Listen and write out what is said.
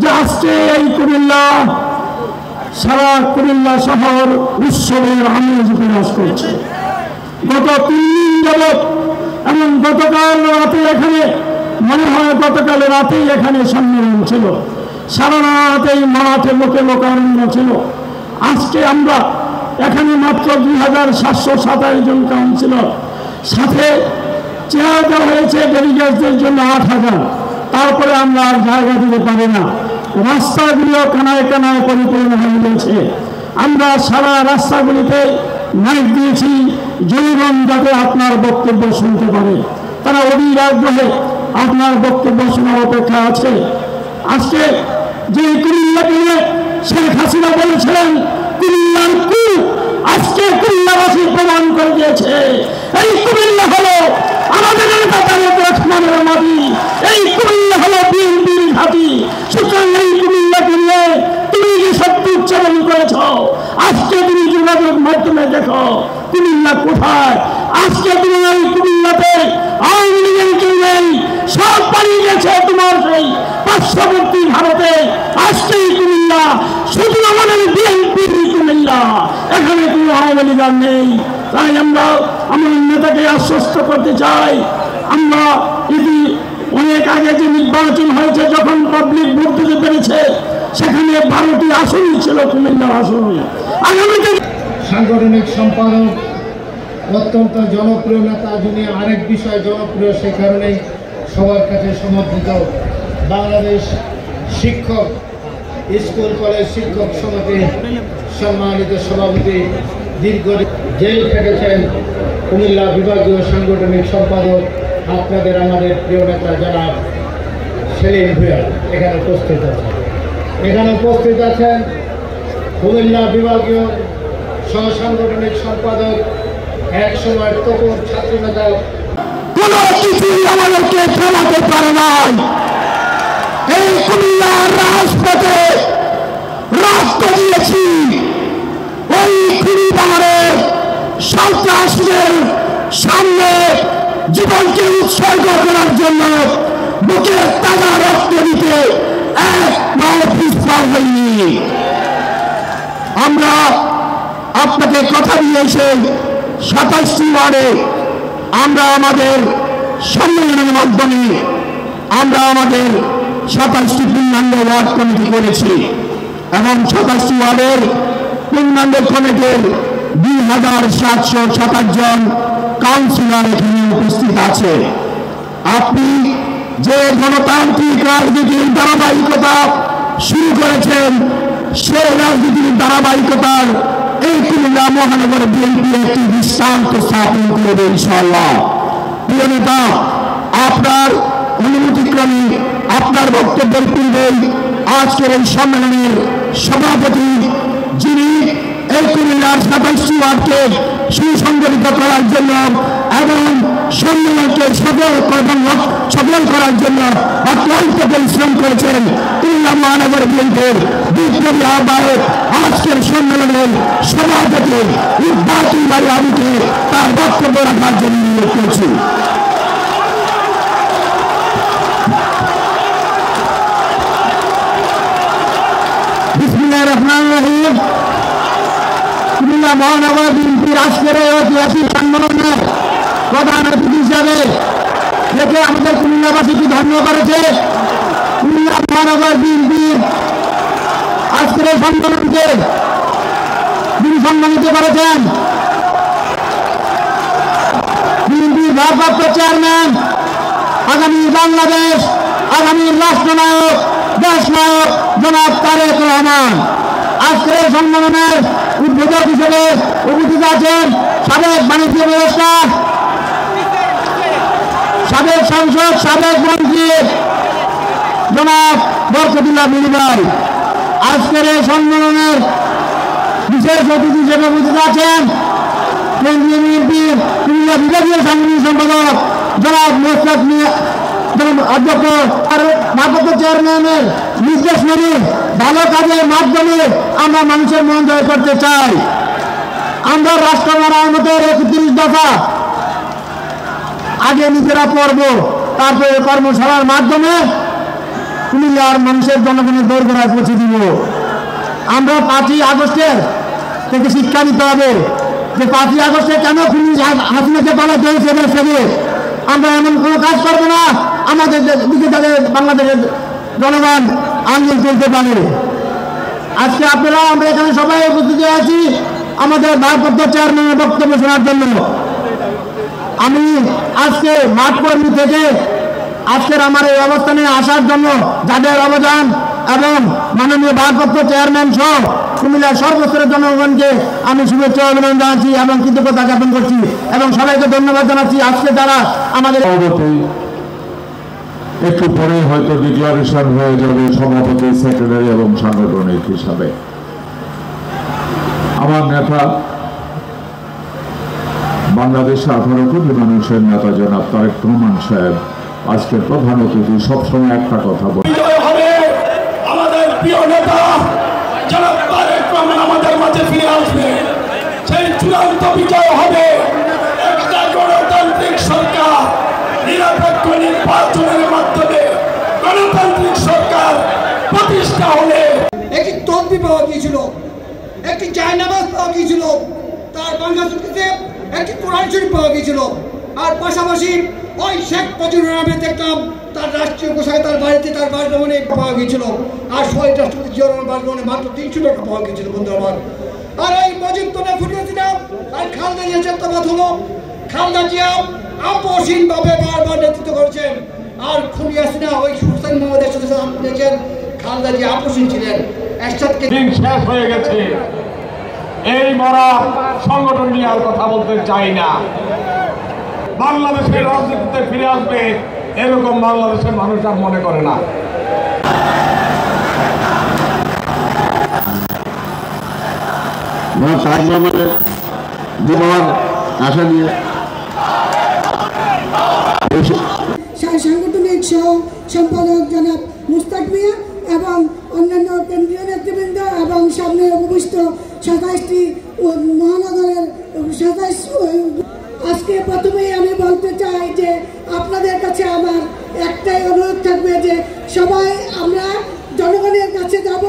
যে আজকে এই কুমিল্লা সারা কুমিল্লা শহর উৎসবের আমেজ বিরাজ করছে। গত 3 দিন যাবৎ এবং গতকাল রাতে এখানে মনে হয় গতকাল রাতেই এখানে সম্মেলন ছিল, সারা রাত এই মাঠে লোকে লোকারণ্য ছিল। আজকে আমরা এখানে মাত্র 2727 জন কাউন্সিলর, সাথে চেয়ার দেওয়া হয়েছে ডেলিগেটদের জন্য 8000। তারপরে আমরা আর জায়গা দিতে পারি না, রাস্তাগুলো কানায় কানায় পরিপূর্ণ হয়ে গেছে। আমরা সারা রাস্তাগুলিতে মাইক দিয়েছি, জনগণ যাতে আপনার বক্তব্য শুনতে পারে, তারা অধীর আগ্রহে আপনার বক্তব্য শোনার অপেক্ষা আছে। আজকে যে কুমিল্লাকে শেখ হাসিনা বলেছিলেন কুমিল্লার কূপ, আজকে কুমিল্লাবাসী প্রমাণ করে দিয়েছে এই কুমিল্লা হলো আমাদের নেতা তারেক রহমানের মাটি, এই কুমিল্লা হলো বিএনপির ঘাঁটি। সুতরাং এই কুমিল্লাকে নিয়ে তুমি যে সত্য উচ্চারণ করেছ, আজকে তুমি যোগাযোগ মাধ্যমে দেখো কুমিল্লা কোথায়। আজকে তুমি এই কুমিল্লাতে আওয়ামী লীগের কেউ নেই, সব পালিয়ে গেছে তোমার সেই পার্শ্ববর্তী ভারতে। আজকে এই কুমিল্লা শুধু আমাদের বিএনপির কুমিল্লা, এখানে কোনো আওয়ামী লীগ নেই। তাই আমরা আমার নেতাকে আশ্বস্ত করতে চাই, আমরা যদি অনেক আগে যে নির্বাচন হয়েছে, যখন পাবলিক ভোট দিতে পেরেছে, সেখানে 12টি আসনই ছিল কুমিল্লার আসন। আগামীতে সাংগঠনিক সম্পাদক অত্যন্ত জনপ্রিয় নেতা, যিনি আরেক বিষয় জনপ্রিয়, সে কারণেই সবার কাছে সমর্থিত। বাংলাদেশ শিক্ষক স্কুল কলেজ শিক্ষক সমিতি সম্মানিত সভাপতি, দীর্ঘ জেল খেটেছেন কুমিল্লা বিভাগীয় সাংগঠনিক সম্পাদক আপনাদের আমাদের প্রিয় নেতা জনাব সেলিম ভূঁইয়া এখানে উপস্থিত আছেন। এখানে উপস্থিত আছেন কুমিল্লা বিভাগীয় সহসাংগঠনিক সম্পাদক, এক সময় তপন ছাত্র নেতা। কোনো কিছুই আমাদেরকে থামাতে পারে নাই। এই কুমিল্লার রাজপথে রক্ত দিয়েছি, ওই খুনি পাহাড়ের সন্ত্রাসীদের সামনে জীবনকে উৎসর্গ করার জন্য বুকে তাজা রক্ত দিতে এক পাও পিছপা হয়নি। আমরা আপনাকে কথা দিয়েছি 27টি ওয়ার্ডে আমরা আমাদের সম্মেলনের মাধ্যমে আমরা আমাদের 27টি পূর্ণাঙ্গ ওয়ার্ড কমিটি করেছি এবং 27টি ওয়ার্ডের পূর্ণাঙ্গ কমিটির 2727 জন কাউন্সিলর এখানে উপস্থিত আছে। আপনি যে গণতান্ত্রিক রাজনীতির ধারাবাহিকতা শুরু করেছেন, সেই রাজনীতির ধারাবাহিকতার এই কুমিল্লা মহানগর বিএনপি একটি দৃষ্টান্ত স্থাপন করবে ইনশাআল্লাহ। প্রিয় নেতা, আপনার অনুমতিক্রমে আপনার বক্তব্যের পূর্বেই আজকের এই সম্মেলনের সভাপতি, যিনি এই কুমিল্লার 27টি ওয়ার্ডকে সুসংগঠিত করার জন্য এবং সম্মেলনকে সফল করার জন্য অত্যন্ত পরিশ্রম করেছেন, কুমিল্লা মহানগর বিএনপির বিপ্লবী আহ্বায়ক, আজকের সম্মেলনের সভাপতি ইকবাল বাড়ি আবুকে তার বক্তব্য রাখার জন্য নিয়োগ করেছি। বিসমিল্লাহির রহমানির রহিম। কুমিল্লা মহানগর বিএনপির আজকের এই ঐতিহাসিক সম্মেলনের প্রধান অতিথি হিসাবে দেখে আমাদের কুমিল্লাবাসীকে ধন্য করেছে। কুমিল্লা মহানগর বিএনপির আজকের এই সম্মেলনকে যিনি সম্মানিত করেছেন বিএনপির ভারপ্রাপ্ত চেয়ারম্যান, আগামী বাংলাদেশ, আগামী রাষ্ট্রনায়ক, দেশনায়ক জনাব তারেক রহমান। আজকের এই সম্মেলনের উদ্বোধক হিসেবে উপস্থিত আছেন সাবেক বাণিজ্য ব্যবস্থা, সাবেক সাংসদ, সাবেক মন্ত্রী জনাব বরকতুল্লাহ বিলি ভাই। আজকের এই সম্মেলনের বিশেষ অতিথি হিসেবে উপস্থিত আছেন কেন্দ্রীয় বিএনপির কুমিল্লা বিভাগীয় সাংগঠনিক সম্পাদক জনাব মোশতাক মিয়া, অধ্যক্ষ ভারপ্রাপ্ত চেয়ারম্যানের নির্দেশ মেনে ভালো কাজের মাধ্যমে আমরা মানুষের মন জয় করতে চাই। আমরা রাষ্ট্র মেরামতের 31 দফা আগে নিজেরা পড়ব, তারপরে কর্মশালার মাধ্যমে কুমিল্লার মানুষের জনগণের দোরগোড়ায় পৌঁছে দিব। আমরা 5ই আগস্টের থেকে শিক্ষা নিতে হবে যে 5ই আগস্টে কেন খুনি হাসিনাকে পালাতে হয়েছে এদের থেকে। আমরা এমন কোনো কাজ করবো না আমাদের দিকে তাদের বাংলাদেশের জনগণ আন্দোলন করতে পারে। আজকে আপনারা আমরা এখানে সবাই উপস্থিত আছি আমাদের ভারপ্রাপ্ত চেয়ারম্যানের বক্তব্য শোনার জন্য। আমি আজকে মাঠ কর্মী থেকে আজকের আমার এই অবস্থানে আসার জন্য যাদের অবদান এবং মাননীয় ভারপ্রাপ্ত চেয়ারম্যান সহ কুমিল্লার সর্বস্তরের জনগণকে আমি শুভেচ্ছা অভিনন্দন জানাচ্ছি এবং কৃতজ্ঞতা জ্ঞাপন করছি এবং সবাইকে ধন্যবাদ জানাচ্ছি। আজকে তারা আমাদের একটু পরে হয়তো ডিক্লারেশন হয়ে যাবে সভাপতি, সেক্রেটারি এবং সাংগঠনিক হিসাবে। আমার নেতা বাংলাদেশে 18 কোটি মানুষের নেতা জনাব তারেক রহমান সাহেব আজকের প্রধান অতিথি। সবসময় একটা কথা বলে আমাদের প্রিয় নেতা জনাব তারেক রহমান আমাদের মাঝে ফিরে আসবে। সেই চূড়ান্ত বিজয় হবে একটা গণতান্ত্রিক সরকার, নিরপেক্ষ নির্বাচনের মাধ্যমে গণতান্ত্রিক সরকার প্রতিষ্ঠা হলে। একটি তসবিহ পাওয়া গিয়েছিল, একটি জায়নামাজ পাওয়া গিয়েছিল, তার বাংলাদেশে একটি কোরআন শরীফ পাওয়া গিয়েছিল। আর পাশাপাশি ওই শেখ মুজিবুর রহমানের দেখলাম তার রাষ্ট্রীয় পোশাকে তার বাড়িতে তার বাসভবনে পাওয়া গিয়েছিল। আর শহীদ রাষ্ট্রপতি জিয়া রহমানের বাসভবনে মাত্র 300 টাকা পাওয়া গিয়েছিল বন্ধু আমার। আর এই মজিদ তো ফুটিয়েছিলাম আর খালেদা জিয়া চেত্তাবাদ হলো। খালেদা জিয়া আপসহীনভাবে বারবার নেতৃত্ব করেছেন। আর খুনি হাসিনা ওই হুসেইন মোহাম্মদের সাথে দেখেন খালেদা জিয়া আপসহীন ছিলেন। একসাথে দিন শেষ হয়ে গেছে। এই মরা সংগঠন নিয়ে আর কথা বলতে চাই না। বাংলাদেশের রাজনীতিতে ফিরে আসবে এরকম বাংলাদেশের মানুষ আর মনে করে না। সাংগঠনিক সহ সম্পাদক জনাব মুস্তাক মিয়া এবং অন্যান্য কেন্দ্রীয় নেতৃবৃন্দ এবং সামনে উপবিষ্ট 27টি মহানগরের 27। আজকে প্রথমেই আমি বলতে চাই যে আপনাদের কাছে আমার একটাই অনুরোধ থাকবে যে সবাই আমরা জনগণের কাছে যাব।